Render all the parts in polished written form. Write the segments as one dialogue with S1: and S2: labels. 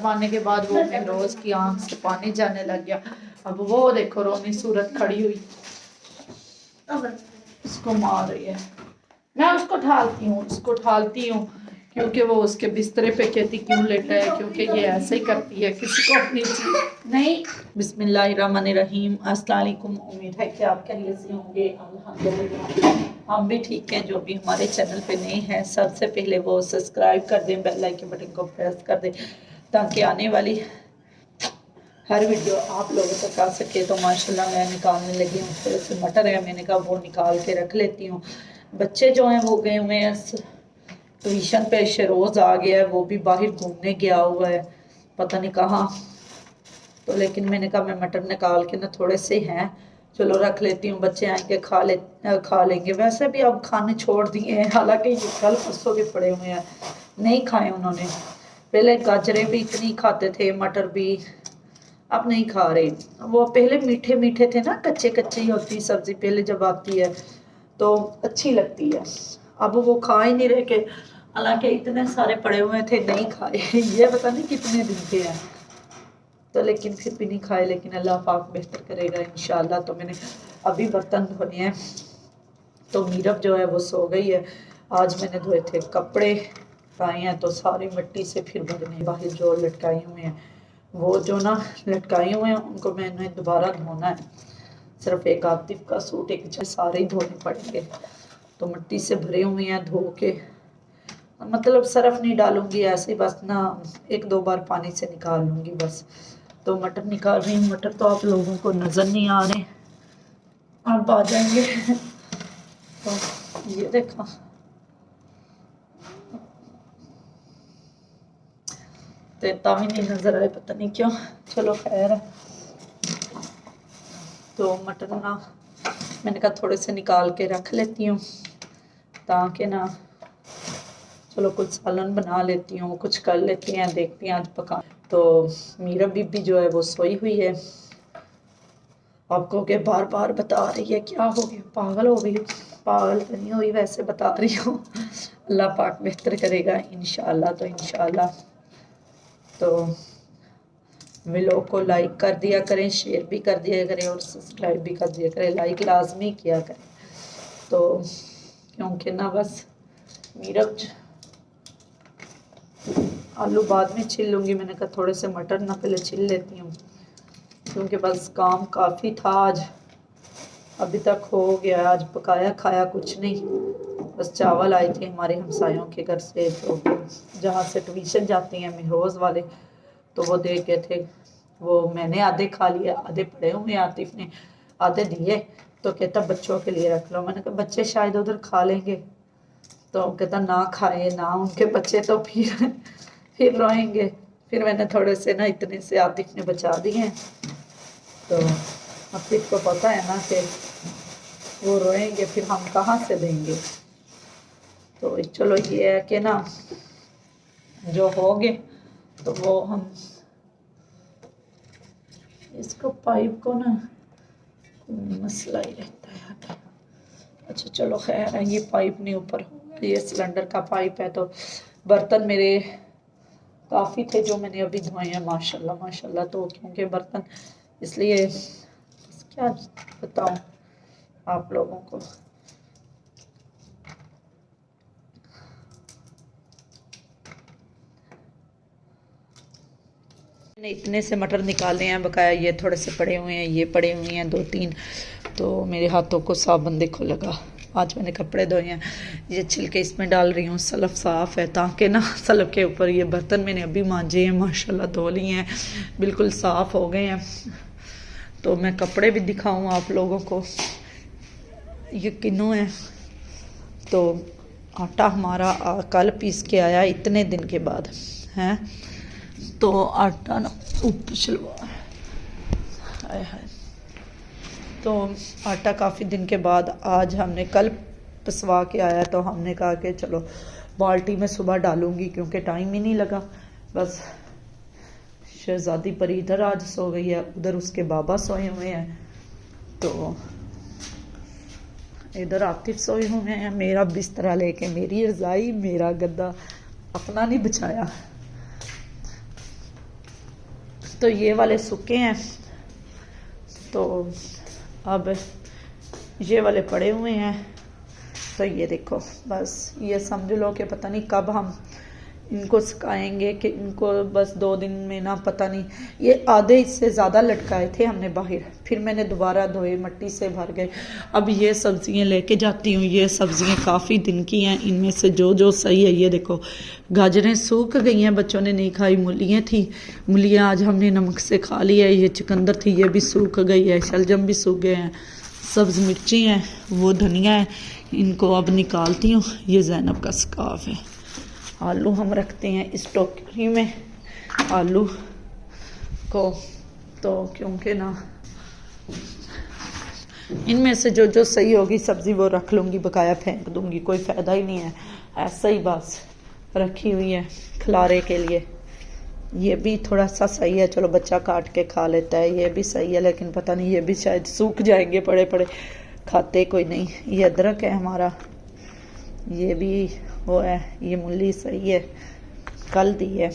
S1: मारने के बाद वो रोज की आंख से पानी जाने लग गया। अब वो देखो रोनी सूरत खड़ी हुई उसको मार रही है। मैं उसको ढालती हूँ क्योंकि वो उसके बिस्तरे पे कहती क्यों लेटा है, क्योंकि ये ऐसे ही करती है किसी को अपनी चीज नहीं। बिस्मिल्लाहिर्रहमानिर्रहीम, अस्सलाम वालेकुम। उम्मीद है कि आप खैरियत से होंगे। अल्हम्दुलिल्लाह हम भी ठीक हैं। जो भी हमारे चैनल पे नए हैं सबसे पहले वो सब्सक्राइब कर दें, बेल आइकन बटन को प्रेस कर दें ताकि आने वाली हर वीडियो आप लोगों तक आ सके। तो माशाल्लाह मैं निकालने लगी हूँ। थोड़े से मटर है, मैंने कहा वो निकाल के रख लेती हूँ। बच्चे जो हैं वो गए हुए हैं ट्यूशन पे। शरोज आ गया है, वो भी बाहर घूमने गया हुआ है पता नहीं कहाँ। तो लेकिन मैंने कहा मैं मटर निकाल के ना थोड़े से हैं, चलो रख लेती हूँ, बच्चे आएंगे खा लेंगे। वैसे भी अब खाने छोड़ दिए हैं, हालांकि ये कल परसों के पड़े हुए हैं, नहीं खाए उन्होंने। पहले गाजरें भी इतनी खाते थे, मटर भी, अब नहीं खा रहे। वो पहले मीठे मीठे थे ना, कच्चे कच्चे ही होती सब्जी पहले जब आती है तो अच्छी लगती है। अब वो खा ही नहीं रहे के, हालांकि इतने सारे पड़े हुए थे नहीं खाए ये पता नहीं कितने दिन के हैं, तो लेकिन फिर भी नहीं खाए। लेकिन अल्लाह पाक बेहतर करेगा इंशाल्लाह। तो मैंने अभी बर्तन धोने हैं। तो मीरब जो है वो सो गई है। आज मैंने धोए थे कपड़े, आए हैं तो सारी मिट्टी से फिर भरने। बाहर जो लटकाए हुए हैं वो जो ना लटकाए हुए हैं उनको मैंने दोबारा धोना है। सिर्फ एक आतिफ का सूट एक सारे ही धोने पड़ेंगे। तो मिट्टी से भरे हुए हैं, धो के मतलब सरफ नहीं डालूंगी, ऐसे बस ना एक दो बार पानी से निकाल लूंगी बस। तो मटर निकाल रही हूँ। मटर तो आप लोगों को नजर नहीं आ रहे, आप आ जाएंगे तो ये देखा तो भी नहीं नजर आए, पता नहीं क्यों। चलो खैर है। तो मटर ना मैंने कहा थोड़े से निकाल के रख लेती हूँ ताकि ना चलो कुछ सालन बना लेती हूँ, कुछ कर लेती हैं, देखती हैं आज पका। तो मीरा बीबी जो है वो सोई हुई है। आपको के बार बार बता रही है क्या हो गया, पागल हो गई? पागल तो नहीं हुई, वैसे बता रही हूँ। अल्लाह पाक बेहतर करेगा इंशाल्लाह। तो इंशाल्लाह तो व्लॉग को लाइक कर दिया करें, शेयर भी कर दिया करें और सब्सक्राइब भी कर दिया करें। लाइक लाजमी किया करें। तो क्योंकि ना बस मीरब आलू बाद में छील लूँगी, मैंने कहा थोड़े से मटर ना पहले छील लेती हूँ क्योंकि बस काम काफ़ी था आज, अभी तक हो गया। आज पकाया खाया कुछ नहीं, बस चावल आए थे हमारे हमसायों के घर से, तो जहाँ से ट्यूशन जाती हैं महरोज़ वाले, तो वो दे गए थे। वो मैंने आधे खा लिए, आधे पड़े हुए आतिफ ने आधे दिए। तो कहता बच्चों के लिए रख लो। मैंने कहा बच्चे शायद उधर खा लेंगे, तो कहता ना खाए ना उनके बच्चे तो फिर रोएंगे। फिर मैंने थोड़े से ना इतने से आतिफ ने बचा दिए हैं। तो आतिफ को पता है ना कि वो रोएंगे फिर हम कहाँ से देंगे। तो चलो ये है कि ना जो होगे तो वो हम इसको पाइप को ना मसला ही रहता है। अच्छा चलो खैर है, ये पाइप नहीं ऊपर होगा, ये सिलेंडर का पाइप है। तो बर्तन मेरे काफ़ी थे जो मैंने अभी धोए हैं माशाल्लाह माशाल्लाह। तो क्योंकि बर्तन इसलिए क्या बताऊं आप लोगों को। मैंने इतने से मटर निकाले हैं, बकाया ये थोड़े से पड़े हुए हैं, ये पड़े हुए हैं दो तीन। तो मेरे हाथों को साबुन देखो लगा। आज मैंने कपड़े धोए हैं, ये छिलके इसमें डाल रही हूँ। सलफ साफ़ है ताकि ना सलफ के ऊपर ये बर्तन मैंने अभी मांजे हैं माशाल्लाह, धो लिए हैं, बिल्कुल साफ़ हो गए हैं। तो मैं कपड़े भी दिखाऊँ आप लोगों को। ये किन्नू है। तो आटा हमारा कल पीस के आया इतने दिन के बाद हैं। तो आटा ना शलवार हाय हाय। तो आटा काफ़ी दिन के बाद आज हमने कल पिसवा के आया। तो हमने कहा कि चलो बाल्टी में सुबह डालूंगी क्योंकि टाइम ही नहीं लगा। बस शहजादी पर इधर आज सो गई है, उधर उसके बाबा सोए हुए हैं। तो इधर आतिफ सोए हुए हैं, मेरा बिस्तरा लेके, मेरी रजाई मेरा गद्दा, अपना नहीं बचाया। तो ये वाले सूखे हैं, तो अब ये वाले पड़े हुए हैं। तो ये देखो, बस ये समझ लो कि पता नहीं कब हम इनको सुखाएंगे, कि इनको बस 2 दिन में ना, पता नहीं। ये आधे इससे ज़्यादा लटकाए थे हमने बाहर, फिर मैंने दोबारा धोए, मिट्टी से भर गए। अब ये सब्जियां लेके जाती हूँ। ये सब्जियां काफ़ी दिन की हैं, इनमें से जो जो सही है। ये देखो, गाजरें सूख गई हैं, बच्चों ने नहीं खाई। मूलियाँ थी, मूलियाँ आज हमने नमक से खा ली है। ये चुकंदर थी, ये भी सूख गई है। शलजम भी सूख गए हैं। सब्ज़ मिर्ची हैं, वो धनिया है, इनको अब निकालती हूँ। ये ज़ैनब का स्काफ है। आलू हम रखते हैं इस टोकरी में, आलू को, तो क्योंकि ना इनमें से जो जो सही होगी सब्ज़ी वो रख लूँगी, बकाया फेंक दूँगी, कोई फ़ायदा ही नहीं है। ऐसा ही बस रखी हुई है खिलारे के लिए। ये भी थोड़ा सा सही है, चलो बच्चा काट के खा लेता है। ये भी सही है, लेकिन पता नहीं, ये भी शायद सूख जाएंगे पड़े पड़े, खाते कोई नहीं। ये अदरक है हमारा, ये भी वो है। ये मूली सही है, कल दी है।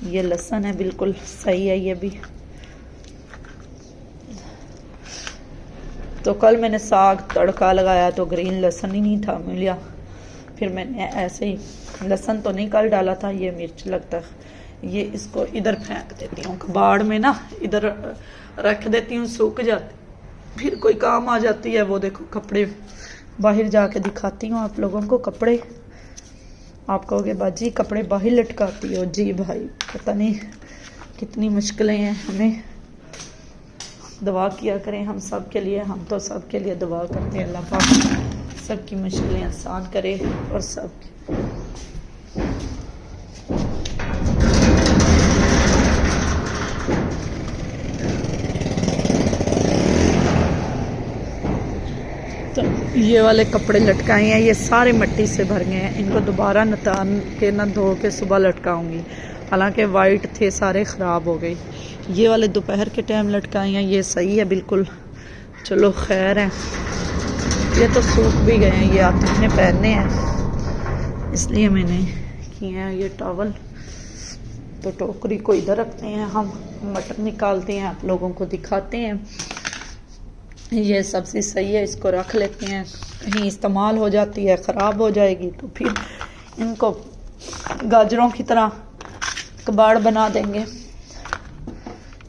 S1: ये लहसुन है, बिल्कुल सही है। ये भी तो कल मैंने साग तड़का लगाया तो ग्रीन लहसुन ही नहीं था, मिला। फिर मैंने ऐसे ही, लहसुन तो नहीं कल डाला था, ये मिर्च लगता है। ये इसको इधर फेंक देती हूँ कबाड़ में ना, इधर रख देती हूँ, सूख जाती, फिर कोई काम आ जाती है। वो देखो कपड़े, बाहर जाके दिखाती हूँ आप लोगों को कपड़े। आप कहोगे बाजी कपड़े बाहर लटकाती हो। जी भाई, पता नहीं कितनी मुश्किलें हैं, हमें दुआ किया करें हम सब के लिए। हम तो सब के लिए दुआ करते हैं, अल्लाह पाक सबकी मुश्किलें आसान करे और सब। तो ये वाले कपड़े लटकाए हैं, ये सारे मिट्टी से भर गए हैं। इनको दोबारा नतान के ना धो के सुबह लटकाऊंगी, हालांकि वाइट थे सारे ख़राब हो गए। ये वाले दोपहर के टाइम लटकाए हैं, ये सही है बिल्कुल, चलो खैर है। ये तो सूख भी गए हैं, ये आतिफ ने पहनने हैं इसलिए मैंने किए हैं ये टॉवल। तो टोकरी को इधर रखते हैं, हम मटर निकालते हैं, आप लोगों को दिखाते हैं। ये सब्ज़ी सही है, इसको रख लेते हैं, कहीं इस्तेमाल हो जाती है, ख़राब हो जाएगी तो फिर इनको गाजरों की तरह कबाड़ बना देंगे।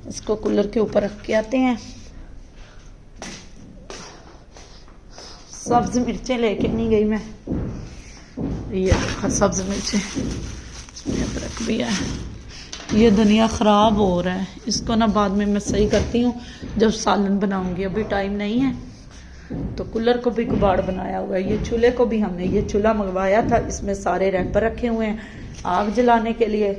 S1: इसको कूलर के ऊपर रख के आते हैं। सब्ज़ मिर्चें लेके नहीं गई मैं, ये देखो सब्ज़ मिर्चें, इसमें अदरक भी है। ये धनिया ख़राब हो रहा है, इसको ना बाद में मैं सही करती हूँ जब सालन बनाऊंगी, अभी टाइम नहीं है। तो कूलर को भी कबाड़ बनाया हुआ है। ये चूल्हे को भी हमने ये चूल्हा मंगवाया था, इसमें सारे रैपर रखे हुए हैं आग जलाने के लिए,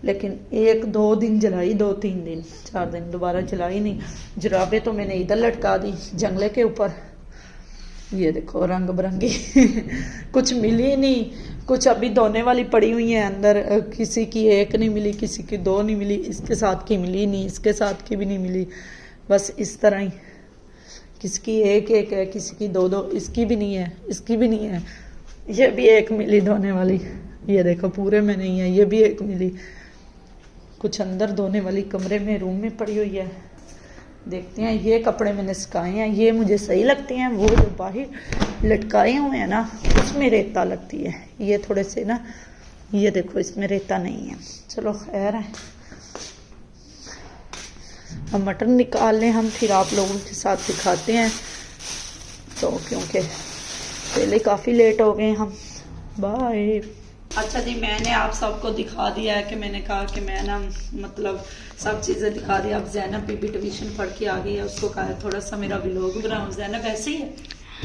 S1: लेकिन 1-2 दिन जलाई, 2-3 दिन 4 दिन दोबारा जलाई नहीं। जुराबें तो मैंने इधर लटका दी जंगले के ऊपर। ये देखो रंग बिरंगी कुछ मिली नहीं, कुछ अभी धोने वाली पड़ी हुई है अंदर, किसी की 1 नहीं मिली, किसी की 2 नहीं मिली, इसके साथ की मिली नहीं, इसके साथ की भी नहीं मिली। बस इस तरह ही, किसी की 1-1 है, किसी की 2-2, इसकी भी नहीं है, इसकी भी नहीं है। ये भी 1 मिली धोने वाली, ये देखो पूरे में नहीं है, ये भी 1 मिली। कुछ अंदर धोने वाली कमरे में, रूम में पड़ी हुई है। देखते हैं, ये कपड़े मैंने सुखाए हैं, ये मुझे सही लगते हैं। वो जो बाहर लटकाए हुए हैं ना, उसमें रेता लगती है, ये थोड़े से ना, ये देखो इसमें रेता नहीं है। चलो खैर है, अब मटन निकाल लें हम, फिर आप लोगों के साथ दिखाते हैं। तो क्योंकि पहले काफ़ी लेट हो गए हम। बाय। अच्छा जी, मैंने आप सबको दिखा दिया है कि मैंने कहा कि मैं ना मतलब सब चीज़ें दिखा दी। अब जैनब भी ट्यूशन पढ़ के आ गई है, उसको कहा थोड़ा सा मेरा व्लॉग बनाऊं। जैनब ऐसे ही है,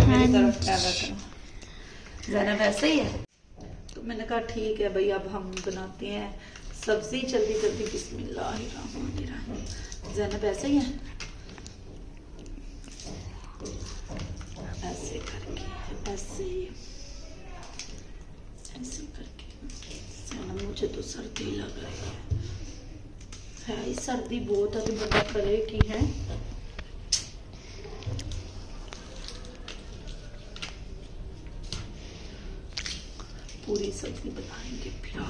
S1: मेरी तरफ कैमरा करो। जैनब ऐसे ही है, तो मैंने कहा ठीक है भाई, अब हम बनाते हैं सब्जी जल्दी जल्दी। बिस्मिल्लाहिर्रहमानिर्रहीम। जैनब ऐसे ही है, ऐसे करके, ऐसे ऐसे करके। मुझे तो सर्दी लग रही है ही, सर्दी बहुत है, तो बंदा करे की है। पूरी सब्जी बनाएंगे, फिर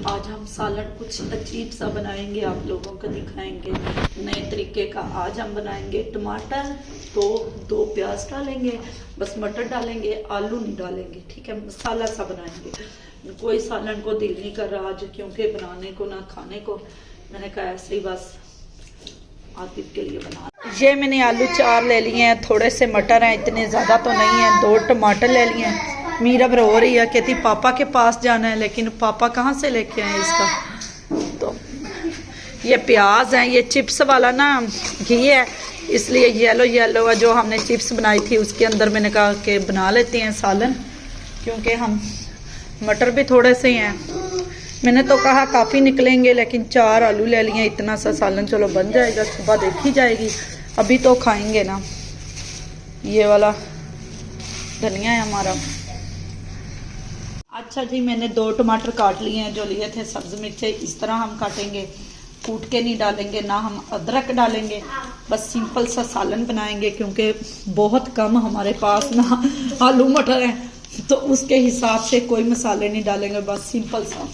S1: आज हम सालन कुछ अजीब सा बनाएंगे, आप लोगों को दिखाएंगे नए तरीके का। आज हम बनाएंगे टमाटर, तो 2 प्याज डालेंगे, बस मटर डालेंगे, आलू नहीं डालेंगे, ठीक है। मसाला सा बनाएंगे। कोई सालन को दिल नहीं कर रहा आज, क्योंकि बनाने को ना खाने को। मैंने कहा ऐसे ही बस आतिफ के लिए बना। ये मैंने आलू 4 ले लिए हैं, थोड़े से मटर हैं, इतने ज़्यादा तो नहीं है। 2 टमाटर ले लिए हैं। मीरब रो रही है, कहती पापा के पास जाना है, लेकिन पापा कहाँ से लेके आए इसका। तो ये प्याज है, ये चिप्स वाला ना घी है, इसलिए येलो येलो है। जो हमने चिप्स बनाई थी उसके अंदर मैंने कहा कि बना लेते हैं सालन, क्योंकि हम मटर भी थोड़े से हैं। मैंने तो कहा काफ़ी निकलेंगे, लेकिन 4 आलू ले लिए। इतना सा सालन चलो बन जाएगा, सुबह देखी जाएगी, अभी तो खाएंगे ना। ये वाला धनिया है हमारा। अच्छा जी, मैंने 2 टमाटर काट लिए हैं, जो लिए थे सब्ज़ मिर्चे। इस तरह हम काटेंगे, कूट के नहीं डालेंगे, ना हम अदरक डालेंगे। बस सिंपल सा सालन बनाएंगे, क्योंकि बहुत कम हमारे पास ना आलू मटर हैं, तो उसके हिसाब से कोई मसाले नहीं डालेंगे, बस सिंपल सा।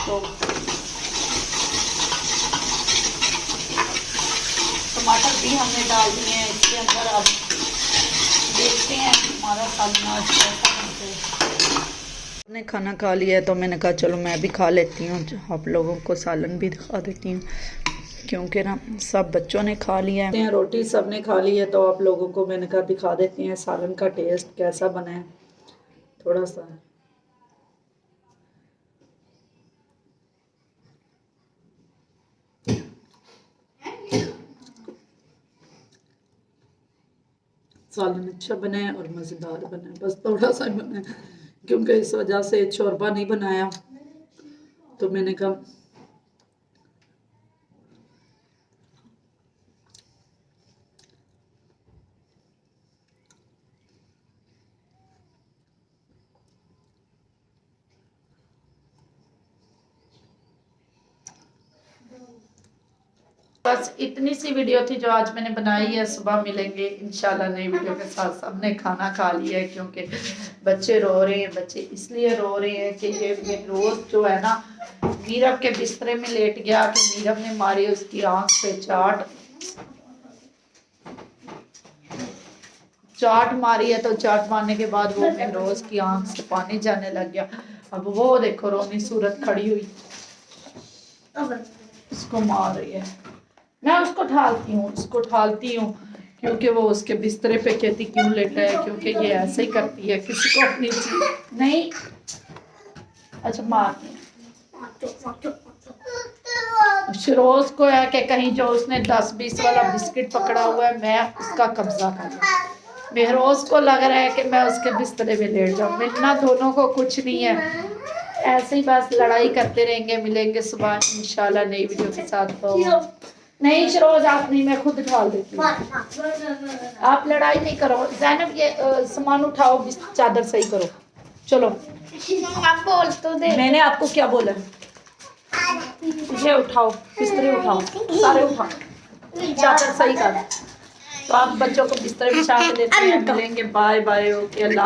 S1: तो टमाटर भी हमने डाल दिए हैं इसके अंदर। अब देखते हैं हमारा सालन आज कैसा बनता है। मैंने खाना खा लिया है, तो मैंने कहा चलो मैं भी खा लेती हूँ, आप लोगों को सालन भी दिखा देती हूँ, क्योंकि ना सब बच्चों ने खा लिया है, रोटी सब ने खा ली है। तो आप लोगों को मैंने कहा दिखा देती हैं सालन का टेस्ट कैसा बना है। थोड़ा सा सालन अच्छा बना है और मज़ेदार बना है, बस थोड़ा सा बना है, क्योंकि इस वजह से शोरबा नहीं बनाया, तो मैंने कहा बस इतनी सी वीडियो थी जो आज मैंने बनाई है। सुबह मिलेंगे इंशाल्लाह नई वीडियो के साथ। सबने खाना खा लिया है, क्योंकि बच्चे रो रहे हैं। बच्चे इसलिए रो रहे हैं कि ये रोज जो है ना, मीरब के बिस्तरे में लेट गया कि मीरब ने मारी उसकी आंख पे चाट मारी है। तो चाट मारने के बाद वो रोज की आंख से पानी जाने लग गया। अब वो देखो रोनी सूरत खड़ी हुई, उसको मार रही है। मैं उसको ढालती हूँ, क्योंकि वो उसके बिस्तरे पे कहती क्यों लेटा है, क्योंकि ये ऐसे ही करती है, किसी को अपनी चीज नहीं। अच्छा मार शरोज को है कि कहीं जो उसने 10-20 वाला बिस्किट पकड़ा हुआ है, मैं उसका कब्जा कर लूं। मेहरोज को लग रहा है कि मैं उसके बिस्तरे में लेट जाऊं। मिलना दोनों को कुछ नहीं है, ऐसे ही बस लड़ाई करते रहेंगे। मिलेंगे सुबह इंशाल्लाह नई वीडियो के साथ। तो नहीं शरोज आप नहीं, मैं खुद ढाल देती हूँ, आप लड़ाई नहीं करो। ज़ैनब ये सामान उठाओ, चादर सही करो, चलो। आप बोल तो दे, मैंने आपको क्या बोला? ये उठाओ, बिस्तरे उठाओ, सारे उठाओ, चादर सही कर। तो आप बच्चों को बिस्तर बिछा के देते हैं। मिलेंगे, बाय बाय, ओके, अल्लाह।